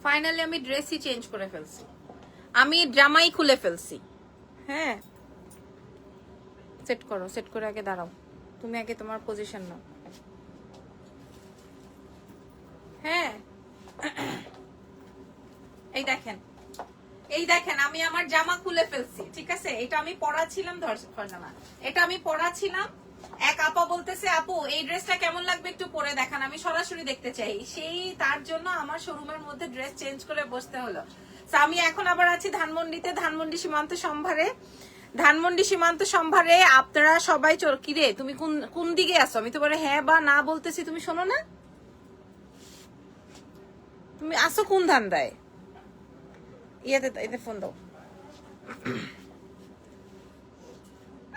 Finally আমি ড্রেসই change করে ফেলছি, আমি জামাই খুলে ফেলছি। হ্যাঁ সেট করো, সেট করে আগে দাঁড়াও, তুমি আগে তোমার পজিশন নাও। হ্যাঁ এই দেখেন, এই দেখেন আমি আমার জামা খুলে ফেলছি, ঠিক আছে? এটা আমি পরা ছিলাম, এটা আমি পরা ছিলাম। এক আপা বলতেছে আপু এই ড্রেসটা কেমন লাগবে একটু পরে দেখান, আমি সরাসরি দেখতে চাই। সেই তার জন্য আমার শোরুমের মধ্যে ড্রেস চেঞ্জ করে বসতে হলো। আমি এখন আবার আছি ধানমন্ডিতে, ধানমন্ডি সীমান্ত সম্ভারে। ধানমন্ডি সীমান্ত সম্ভারে আপনারা সবাই কিরে তুমি কোন কোন দিকে আছো? আমি তোমার হ্যাঁ বা না বলতেছি, তুমি শোনো না? তুমি আসো কোন ধান্দায়? এতে ফোন দাও।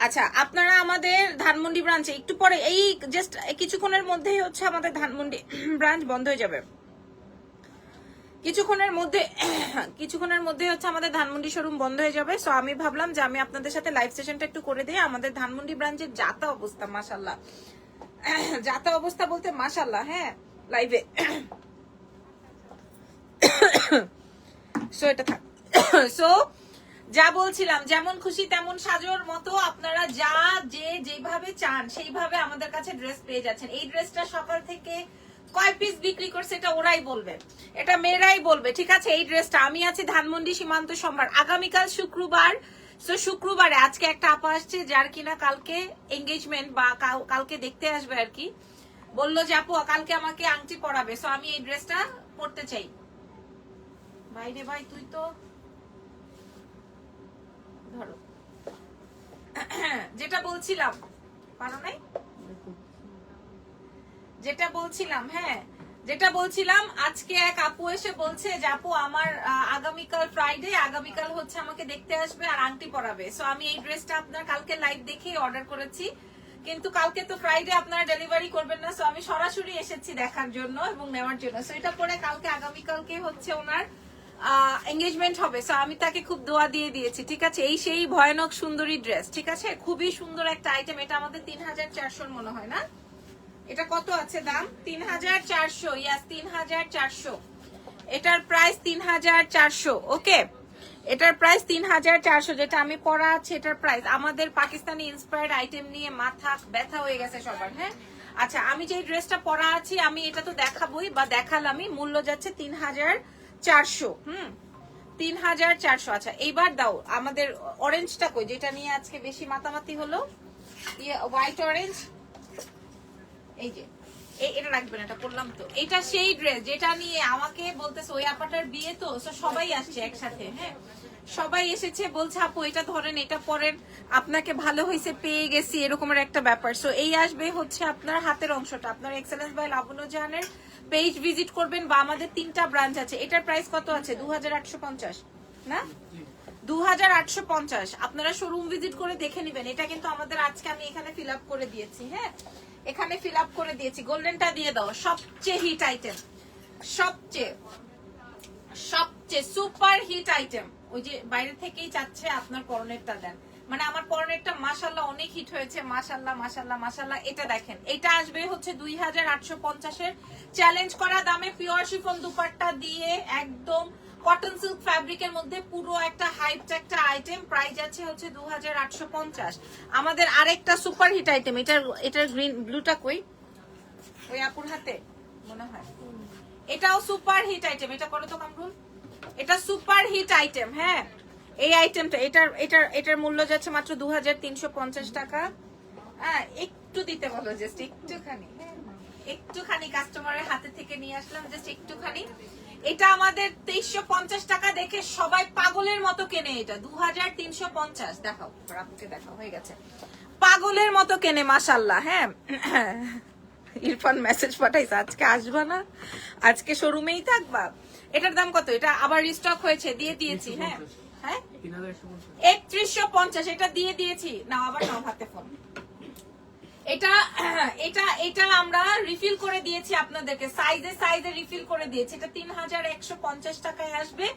আচ্ছা আপনারা আমাদের ধানমন্ডি ব্রাঞ্চে একটু পরে, এই জাস্ট কিছুক্ষণের মধ্যেই হচ্ছে আমাদের ধানমন্ডি ব্রাঞ্চ বন্ধ হয়ে যাবে। কিছুক্ষণের মধ্যে হচ্ছে আমাদের ধানমন্ডি শোরুম বন্ধ হয়ে যাবে। সো আমি ভাবলাম যে আমি আপনাদের সাথে লাইভ সেশনটা একটু করে দিই। আমাদের ধানমন্ডি ব্রাঞ্চের যাতা অবস্থা মাশাআল্লাহ, যাতা অবস্থা বলতে মাশাআল্লাহ। হ্যাঁ লাইভে সো এটা থাক। সো যা বলছিলাম, যেমন খুশি তেমন সাজোর মতো আপনারা যা যেভাবে চান সেইভাবে আমাদের কাছে ড্রেস পেয়ে যাচ্ছেন। এই ড্রেসটা সকাল থেকে কয় পিস বিক্রি করছে এটা ওরাই বলবে, এটা মেয়েরাই বলবে, ঠিক আছে? এই ড্রেসটা আমি আছি ধানমন্ডি সীমান্ত সম্ভার, আগামীকাল শুক্রবার। সো শুক্রবারে আজকে একটা আপা আসছে যার কিনা কালকে এঙ্গেজমেন্ট বা কালকে দেখতে আসবে আর কি, বললো যে আপু কালকে আমাকে আংটি পরাবে। সো আমি এই ড্রেসটা পরতে চাই। ভাইরে ভাই তুই তো ধরো যেটা বলছিলাম, পারো নাই? যেটা বলছিলাম, হ্যাঁ যেটা বলছিলাম, আজকে এক আপু এসে বলছে যে আপু আমার আগামীকাল ফ্রাইডে, আগামীকাল হচ্ছে আমাকে দেখতে আসবে আর আংটি পরাবে। সো আমি এই ড্রেসটা আপনার কালকে লাইভ দেখে অর্ডার করেছি, কিন্তু কালকে তো ফ্রাইডে আপনারা ডেলিভারি করবেন না। সো আমি সরাসরি এসেছি দেখার জন্য এবং নেওয়ার জন্য। সো এটা পরে কালকে আগামীকালকে হচ্ছে ওনার এঙ্গেজমেন্ট হবে। সো আমি তাকে খুব দোয়া দিয়ে দিয়েছি, ঠিক আছে? এই সেই ভয়ানক সুন্দরী ড্রেস, ঠিক আছে? খুবই সুন্দর একটা আইটেম। এটা আমাদের 3400 মনে হয় না? এটা কত আছে দাম? 3400। ইয়াস 3400। এটার প্রাইস 3400। ওকে এটার প্রাইস 3400, যেটা আমি পরা আছে এটার প্রাইস। আমাদের পাকিস্তানি ইন্সপায়ার্ড আইটেম নিয়ে মাথা ব্যথা হয়ে গেছে সবার। হ্যাঁ আচ্ছা আমি যে ড্রেসটা পরা আছি আমি এটা তো দেখাবোই বা দেখালামই, মূল্য যাচ্ছে 3400। 3400। আচ্ছা এইবার দাও আমাদের অরেঞ্জটা কই, যেটা নিয়ে আজকে বেশি মাতামাতি হলো, হোয়াইট অরেঞ্জ। এই যে এটা রাখবেন, এটা করলাম তো। এটা সেই ড্রেস যেটা নিয়ে আমাকে বলতেছে, ওই আপাটার বিয়ে তো সবাই আসছে একসাথে। হ্যাঁ সবাই এসেছে, বলছে আপু এটা ধরেন, এটা পরেন, আপনাকে ভালো হয়েছে পেয়ে গেছি, এরকমের একটা ব্যাপার। সো এই আসবে হচ্ছে আপনার হাতের অংশটা। আপনার এক্সেলেন্স বাই লাবণ্য জাহানের পেজ ভিজিট করবেন বা আমাদের 3টা ব্রাঞ্চ আছে। এটার প্রাইস কত আছে? 2850 না? 2850। আপনারা শোরুম ভিজিট করে দেখে নেবেন। এটা কিন্তু আমাদের আজকে আমি এখানে ফিল আপ করে দিয়েছি। হ্যাঁ এখানে ফিল আপ করে দিয়েছি। গোল্ডেনটা দিয়ে দাও, সবচেয়ে হিট আইটেম, সবচেয়ে সুপার হিট আইটেম। ওই যে বাইরে থেকেই চাচ্ছে আপনার পরনেরটা দেন, মানে আমার পরনেরটা মাশাআল্লাহ অনেক হিট হয়েছে, মাশাআল্লাহ মাশাআল্লাহ মাশাআল্লাহ। এটা দেখেন, এটা আসবে হচ্ছে 2850 এর চ্যালেঞ্জ করা দামে, পিওর শিফন দুপাট্টা দিয়ে একদম কটন সিল্ক ফ্যাব্রিকের মধ্যে পুরো একটা হাইপড একটা আইটেম। প্রাইস আছে হচ্ছে 2850। আমাদের আরেকটা সুপার হিট আইটেম, এটার গ্রিন ব্লুটা কই? ওই আপুর হাতে মনে হয়। এটাও সুপার হিট আইটেম। এটা করো তো কামরুল, এটা সুপার হিট আইটেম। হ্যাঁ এই আইটেমটা, এটার মূল্য যাচ্ছে মাত্র 2350 টাকা। হ্যাঁ একটু দিতে বলো, জাস্ট একটুখানি কাস্টমারের হাতে থেকে নিয়ে আসলাম, জাস্ট একটুখানি। এটা আমাদের 2350 টাকা দেখে সবাই পাগলের মতো কেনে। এটা 2350। দেখাও আপনাকে, দেখাও হয়ে গেছে, পাগলের মতো কেনে মাশাআল্লাহ। হ্যাঁ ইরফান মেসেজ পাঠাইছে আজকে আসবা না, আজকে শোরুমেই থাকবা। এটার দাম কত? এটা আবার রিস্টক হয়েছে, দিয়ে দিয়েছি। হ্যাঁ হ্যাঁ 3150। এটা দিয়ে দিয়েছি। নাও আবার নাও হাতে ফোন। এটা এটা এটা আমরা রিফিল করে দিয়েছি আপনাদেরকে, সাইজে রিফিল করে দিয়েছি। এটা 3150 টাকায় আসবে।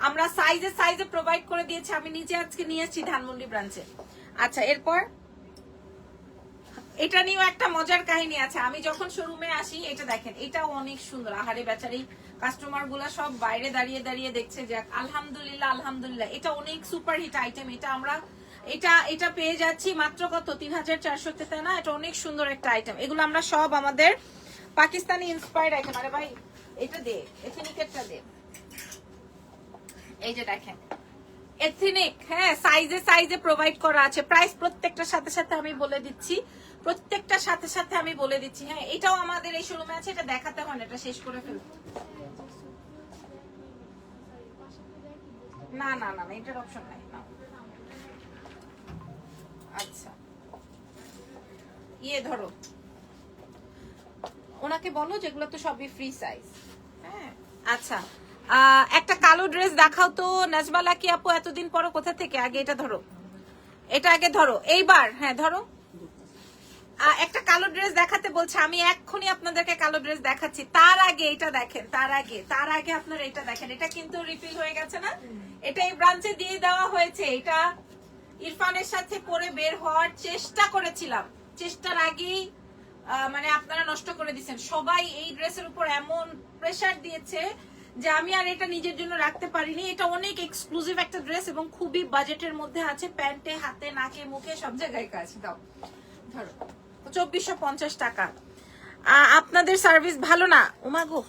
আমরা সাইজে প্রোভাইড করে দিয়েছি। আমি নিজে আজকে নিয়ে আসছি ধানমন্ডি ব্রাঞ্চে। আচ্ছা এরপর এটা নিয়েও একটা মজার কাহিনী আছে। আমি যখন শোরুমে আসি, এটা দেখেন, এটাও অনেক সুন্দর। আহারে বেচারি কাস্টমার গুলা সব বাইরে দাঁড়িয়ে দাঁড়িয়ে দেখছে। যাক আলহামদুলিল্লাহ আলহামদুলিল্লাহ, এটা অনেক সুপার হিট আইটেম। এটা আমরা এটা পেয়ে যাচ্ছি মাত্র কত, 3400 তে, না? এটা অনেক সুন্দর একটা আইটেম। এগুলো আমরা সব আমাদের পাকিস্তানি ইন্সপায়ার্ড আইটেম। আরে ভাই এটা দে, এথনিকেরটা দে। এই যে দেখেন এথনিক, হ্যাঁ, সাইজে সাইজে প্রোভাইড করা আছে। প্রাইস প্রত্যেকটার সাথে সাথে আমি বলে দিচ্ছি, প্রত্যেকটার সাথে সাথে আমি বলে দিচ্ছি। হ্যাঁ, এটাও আমাদের এই শোরুমে আছে। এটা দেখাতে হয় না, এটা শেষ করে ফেলবো। না না না, এটার অপশন নাই না। আচ্ছা, ইয়ে ধরো, ওনাকে বলো যেগুলো তো সবই ফ্রি সাইজ। হ্যাঁ, আচ্ছা, একটা কালো ড্রেস দেখাও তো নাজমা লাকি আপু, এতদিন পরে কোথা থেকে। আগে এটা ধরো, এটা আগে ধরো এইবার। হ্যাঁ ধরো, একটা কালো ড্রেস দেখাতে বলছে, আমি এক্ষুনি আপনাদেরকে কালো ড্রেস দেখাচ্ছি। তার আগে এটা দেখেন, তার আগে আপনারা এটা দেখেন। এটা কিন্তু রিফিল হয়ে গেছে না? এটা এই ব্রাঞ্চে দিয়ে দেওয়া হয়েছে। এটা ইরফানের সাথে পরে বের হওয়ার চেষ্টা করেছিলাম, চেষ্টার আগেই মানে আপনারা নষ্ট করে দিচ্ছেন। সবাই এই ড্রেসের উপর এমন প্রেসার দিয়েছে যে আমি আর এটা নিজের জন্য রাখতে পারিনি। এটা অনেক এক্সক্লুসিভ একটা ড্রেস এবং খুবই বাজেটের মধ্যে আছে। প্যান্টে, হাতে, নাকে, মুখে সব জায়গায় কাজ। দাও ধরো, 2450 টাকা। আপনাদের সার্ভিস ভালো না? ওমাগো,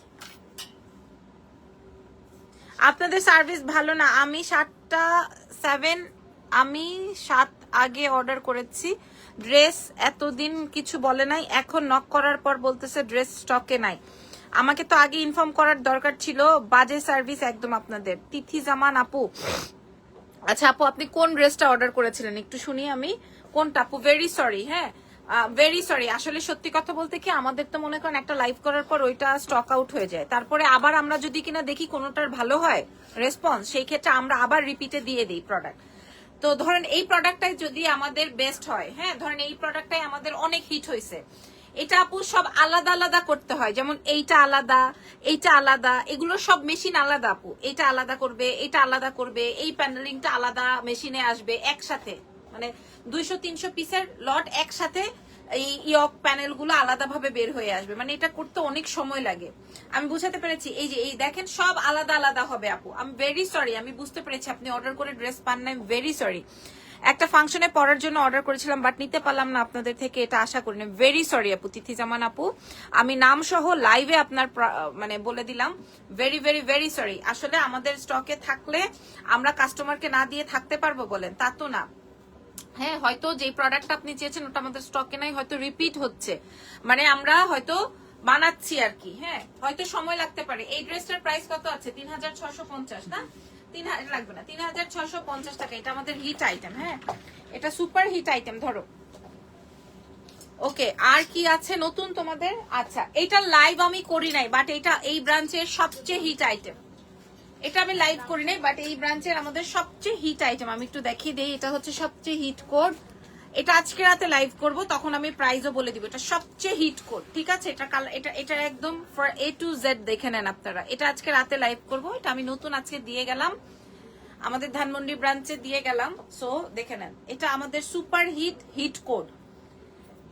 আপনাদের সার্ভিস ভালো না। আমি 7 আগে অর্ডার করেছি ড্রেস, এতদিন কিছু বলে নাই, এখন নক করার পর বলতেছে ড্রেস স্টকে নাই। আমাকে তো আগে ইনফর্ম করার দরকার ছিল। বাজে সার্ভিস একদম আপনাদের। তিথি জামান আপু, আচ্ছা আপু আপনি কোন ড্রেসটা অর্ডার করেছিলেন একটু শুনি আমি, কোনটা আপু? ভেরি সরি, হ্যাঁ ভেরি সরি। আসলে সত্যি কথা বলতে কি, আমাদের তো মনে করেন একটা লাইভ করার পর ওইটা স্টক আউট হয়ে যায়, তারপরে আবার আমরা যদি কিনা দেখি কোনোটার ভালো হয় রেসপন্স, সেই ক্ষেত্রে আমরা আবার রিপিটে দিয়ে দিই প্রোডাক্ট। তো ধরেন এই প্রোডাক্টটাই যদি আমাদের বেস্ট হয়, হ্যাঁ ধরেন এই প্রোডাক্টটাই আমাদের অনেক হিট হয়েছে, এটা আপু সব আলাদা আলাদা করতে হয়। যেমন এইটা আলাদা, এইটা আলাদা, এগুলো সব মেশিন আলাদা আপু। এটা আলাদা করবে, এটা আলাদা করবে, এই প্যানেলিংটা আলাদা মেশিনে আসবে একসাথে, মানে 200-300 পিসের লট একসাথে এই ইয়ক প্যানেল গুলো আলাদা ভাবে বের হয়ে আসবে। মানে এটা করতে অনেক সময় লাগে। আমি বুঝাতে পেরেছি? এই যে এই দেখেন সব আলাদা আলাদা হবে আপু। আমি ভেরি সরি, আমি বুঝতে পেরেছি আপনি অর্ডার করে ড্রেস পান না, ভেরি সরি। একটা ফাংশনে পরার জন্য অর্ডার করেছিলাম, বাট নিতে পারলাম না আপনাদের থেকে, এটা আশা করিনি। ভেরি সরি আপু, তিথি জামান আপু, আমি নাম সহ লাইভে আপনার মানে বলে দিলাম। Very very very sorry. আসলে আমাদের স্টকে থাকলে আমরা কাস্টমারকে না দিয়ে থাকতে পারবো বলেন? তা তো না। হ্যাঁ, হয়তো যে প্রোডাক্ট আপনি চেয়েছেন ওটা আমাদের স্টকে নাই, হয়তো রিপিট হচ্ছে, মানে আমরা হয়তো বানাচ্ছি আর কি। হ্যাঁ, হয়তো সময় লাগতে পারে। এই ড্রেসটার প্রাইস কত আছে? 3650 না? 3000 লাগবে না, 3650 টাকা। এটা আমাদের হিট আইটেম। হ্যাঁ, এটা সুপার হিট আইটেম। ধরো, ওকে, আর কি আছে নতুন তোমাদের? আচ্ছা, এটা লাইভ আমি করি নাই, বাট এটা এই ব্রাঞ্চের সবচেয়ে হিট আইটেম। এটা আমি লাইভ করি নাই, বাট এই ব্রাঞ্চের আমাদের সবচেয়ে হিট আইটেম। আমি একটু দেখিয়ে দিই, এটা হচ্ছে সবচেয়ে হিট কোড। এটা আজকে রাতে লাইভ করব, তখন আমি প্রাইসও বলে দিব। এটা সবচেয়ে হিট কোড, ঠিক আছে? এটা একদম ফর A to Z দেখে নেন আপনারা। এটা আজকে রাতে লাইভ করব। এটা আমি নতুন আজকে দিয়ে গেলাম, আমাদের ধানমন্ডি ব্রাঞ্চে দিয়ে গেলাম। সো দেখে নেন, এটা আমাদের সুপার হিট কোড।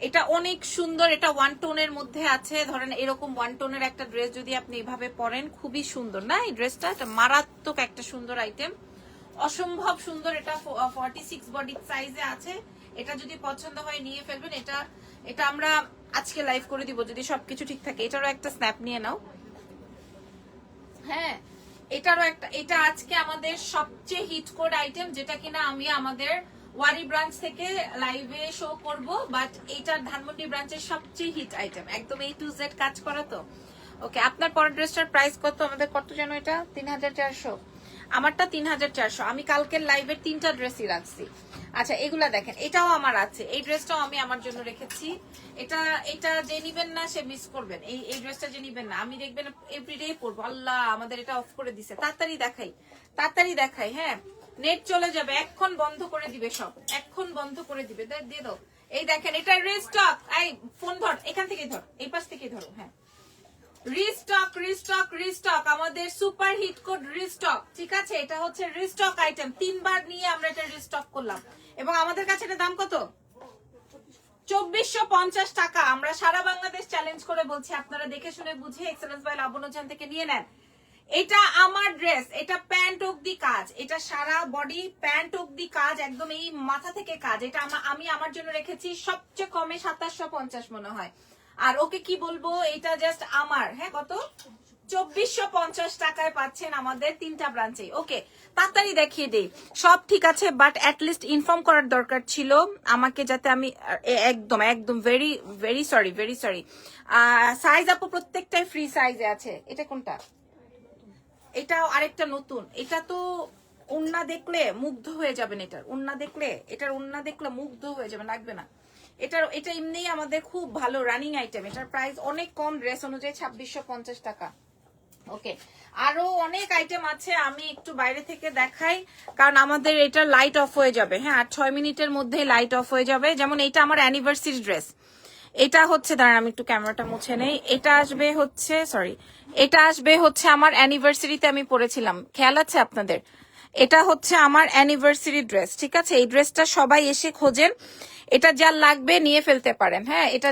এটা অনেক সুন্দর। এটা ওয়ান টোনের মধ্যে আছে। ধরেন এরকম ওয়ান টোনের একটা ড্রেস যদি আপনি এভাবে পরেন, খুবই সুন্দর না এই ড্রেসটা? এটা মারাত্মক একটা সুন্দর আইটেম, অসম্ভব সুন্দর। এটা 46 বডি সাইজে আছে। এটা যদি পছন্দ হয় নিয়ে ফেলবেন। এটা আমরা আজকে লাইভ করে দিব যদি সবকিছু ঠিক থাকে। এটারও একটা স্ন্যাপ নিয়ে নাও। হ্যাঁ, এটা আজকে আমাদের সবচেয়ে হিট কোড আইটেম, যেটা কিনা আমি আমাদের ওয়ারি ব্রাঞ্চ থেকে লাইভে শো করব, বাট এটা ধানমন্ডি ব্রাঞ্চের সবচেয়ে হিট আইটেম, একদম A to Z কাজ করা। তো ওকে, আপনার পরের ড্রেসটার প্রাইস কত? আমাদের কত যেন? এটা 3400, আমারটা 3400। আমি কালকের লাইভের 3টা ড্রেসই রাখছি। আচ্ছা, এগুলা দেখেন, এটাও আমার আছে। এই ড্রেসটাও আমি আমার জন্য রেখেছি। এটা যে নিবেন না সে মিস করবেন। এই ড্রেসটা যে নিবেন না, আমি দেখবেন এভরিডে পরবো। আল্লাহ, আমাদের এটা অফ করে দিছে। তাড়াতাড়ি দেখাই। হ্যাঁ, নেট চলে যাবে, এখন বন্ধ করে দিবে, সব এখন বন্ধ করে দিবে। দিয়ে দাও। এই দেখেন, এটা রিস্টক। এই ফোন ধর, এখান থেকে ধর, এই পাশ থেকে ধরো। হ্যাঁ, রিস্টক আমাদের সুপার হিট কোড রিস্টক, ঠিক আছে? এটা হচ্ছে রিস্টক আইটেম। 3বার নিয়ে আমরা এটা রিস্টক করলাম, এবং আমাদের কাছে এটা দাম কত? 2450 টাকা। আমরা সারা বাংলাদেশ চ্যালেঞ্জ করে বলছি, আপনারা দেখে শুনে বুঝে এক্সেলেন্স বাই লাবণ্যজান থেকে নিয়ে নেন। এটা আমার ড্রেস, এটা প্যান্ট অব্দি কাজ, এটা সারা বডি প্যান্ট অব্দি কাজ, একদম এই মাথা থেকে কাজ। এটা আমি আমার জন্য রেখেছি সবচেয়ে কমে 2750 মনে হয়। আর ওকে কি বলবো, এটা জাস্ট আমার, হ্যাঁ কত 2450 টাকায় পাচ্ছেন আমাদের 3টা ব্রাঞ্চে। ওকে তাড়াতাড়ি দেখিয়ে দেই, সব ঠিক আছে, বাট অ্যাটলিস্ট ইনফর্ম করার দরকার ছিল আমাকে, যাতে আমি একদম একদম ভেরি ভেরি সরি। সাইজ আপু প্রত্যেকটাই ফ্রি সাইজে আছে। এটা কোনটা? এটাও আরেকটা নতুন। এটা তো ওন্না দেখলে মুগ্ধ হয়ে যাবেন, এটার ওন্না দেখলে মুগ্ধ হয়ে যাবেন, লাগবে না। এটা এমনিই আমাদের খুব ভালো রানিং আইটেম। এটার প্রাইস অনেক কম, ড্রেস অনুযায়ী 2650 টাকা। ওকে আরো অনেক আইটেম আছে, আমি একটু বাইরে থেকে দেখাই, কারণ আমাদের এটা লাইট অফ হয়ে যাবে। হ্যাঁ 8-6 মিনিটের মধ্যে লাইট অফ হয়ে যাবে। যেমন এটা আমার অ্যানিভার্সারি ড্রেস, এটা হচ্ছে, দাঁড়ান আমি একটু ক্যামেরাটা মুছে নেই। এটা আসবে হচ্ছে আমার অ্যানিভার্সারিতে আমি পরেছিলাম, খেয়াল আছে আপনাদের? এটা হচ্ছে আমার অ্যানিভার্সারি ড্রেস, ঠিক আছে? এই ড্রেসটা সবাই এসে খোঁজেন, এটা যার লাগবে নিয়ে ফেলতে পারেন। হ্যাঁ এটা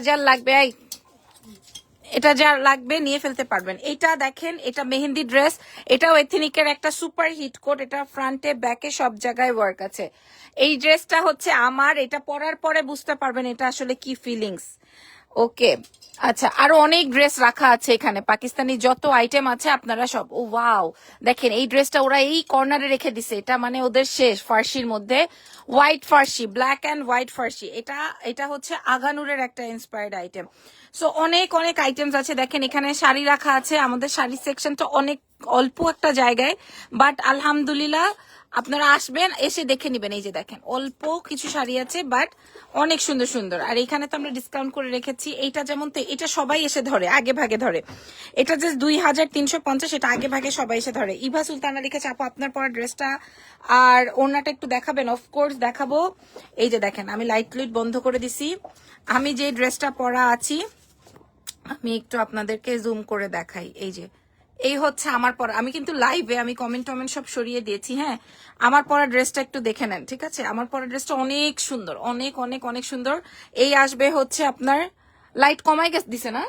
যার লাগবে নিয়ে ফেলতে পারবেন। এটা দেখেন, এটা মেহেন্দি ড্রেস, এটাও এথনিকের একটা সুপার হিট কোট, এটা ফ্রন্টে ব্যাকে সব জায়গায় ওয়ার্ক আছে। এই ড্রেসটা হচ্ছে আমার, এটা পরার পরে বুঝতে পারবেন এটা আসলে কি ফিলিংস। ওকে আচ্ছা, আরো অনেক ড্রেস রাখা আছে এখানে, পাকিস্তানি যত আইটেম আছে আপনারা সব। ও ওয়াও, দেখেন এই ড্রেসটা ওরা এই কর্নারে রেখে দিছে, এটা মানে ওদের শেষ। ফার্সির মধ্যে হোয়াইট ফার্সি, ব্ল্যাক অ্যান্ড হোয়াইট ফার্সি, এটা হচ্ছে আগানুরের একটা ইন্সপায়ার্ড আইটেম। সো অনেক অনেক আইটেমস আছে। দেখেন এখানে শাড়ি রাখা আছে, আমাদের শাড়ি সেকশনটা অনেক অল্প একটা জায়গায়, বাট আলহামদুলিল্লাহ আপনারা আসবেন, এসে দেখে নিবেন। এই যে দেখেন অল্প কিছু শাড়ি আছে, বাট অনেক সুন্দর সুন্দর। আর এখানে তো আমরা ডিসকাউন্ট করে রেখেছি। এইটা যেমন, তো এটা সবাই এসে ধরে, আগে ভাগে ধরে। এটা জাস্ট 2350, এটা আগে ভাগে সবাই এসে ধরে। ইভা সুলতানা লিখেছে, আপু আপনার পরা ড্রেসটা আর ওড়নাটা একটু দেখাবেন? অফকোর্স দেখাবো। এই যে দেখেন আমি লাইট বন্ধ করে দিছি। আমি যে ড্রেসটা পরা আছি আমি একটু আপনাদেরকে জুম করে দেখাই। এই হচ্ছে আমার পরা, আমি কিন্তু লাইভে আমি কমেন্ট সব সরিয়ে দিয়েছি। হ্যাঁ আমার পরা ড্রেসটা একটু দেখে নেন, ঠিক আছে? আমার পরা ড্রেসটা অনেক সুন্দর, অনেক অনেক অনেক সুন্দর। এই আসবে হচ্ছে আপনার, লাইট কমাই দিছে না?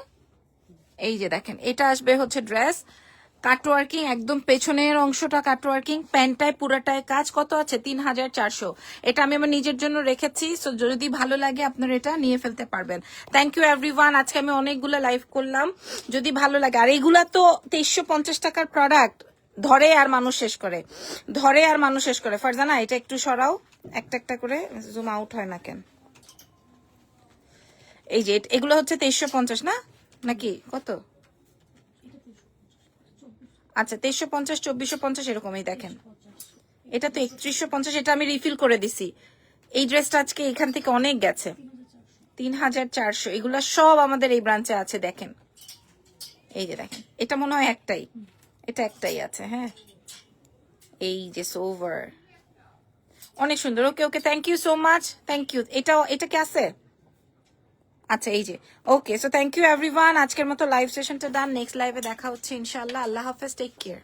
এই যে দেখেন এটা আসবে হচ্ছে ড্রেস কাটওয়ার্কিং, একদম পেছনের অংশটা কাটওয়ার্কিং, প্যান্টটায় পুরাটায় কাজ। কত আছে? 3400। এটা আমি আমার নিজের জন্য রেখেছি, সো যদি ভালো লাগে আপনারা এটা নিয়ে ফেলতে পারবেন। থ্যাংক ইউ এভরিওয়ান, আজকে আমি অনেকগুলো লাইভ করলাম। যদি ভালো লাগে, আর এইগুলা তো 2350 টাকার প্রোডাক্ট, ধরে আর মানুষ শেষ করে। ফারজানা এটা একটু সরাও, একটা একটা করে, জুম আউট হয় না কেন? এই যে এগুলো হচ্ছে 2350 না, নাকি কত? আচ্ছা 2350, 2450 এরকমই। দেখেন এটা তো 3150, এটা আমি রিফিল করে দিছি। এই ড্রেসটা আজকে এখান থেকে অনেক গেছে, 3400। এগুলা সব আমাদের এই ব্রাঞ্চে আছে। দেখেন এই যে দেখেন, এটা মনে হয় একটাই আছে। হ্যাঁ এই যে সোভার, অনেক সুন্দর। Okay thank you so much, thank you. এটা কি আছে? আচ্ছা এই যে, okay. So thank you everyone, আজকের মতো লাইভ সেশনটা ডান। নেক্সট লাইভে দেখা হচ্ছে ইনশাআল্লাহ। আল্লাহ হাফেজ, টেক কেয়ার।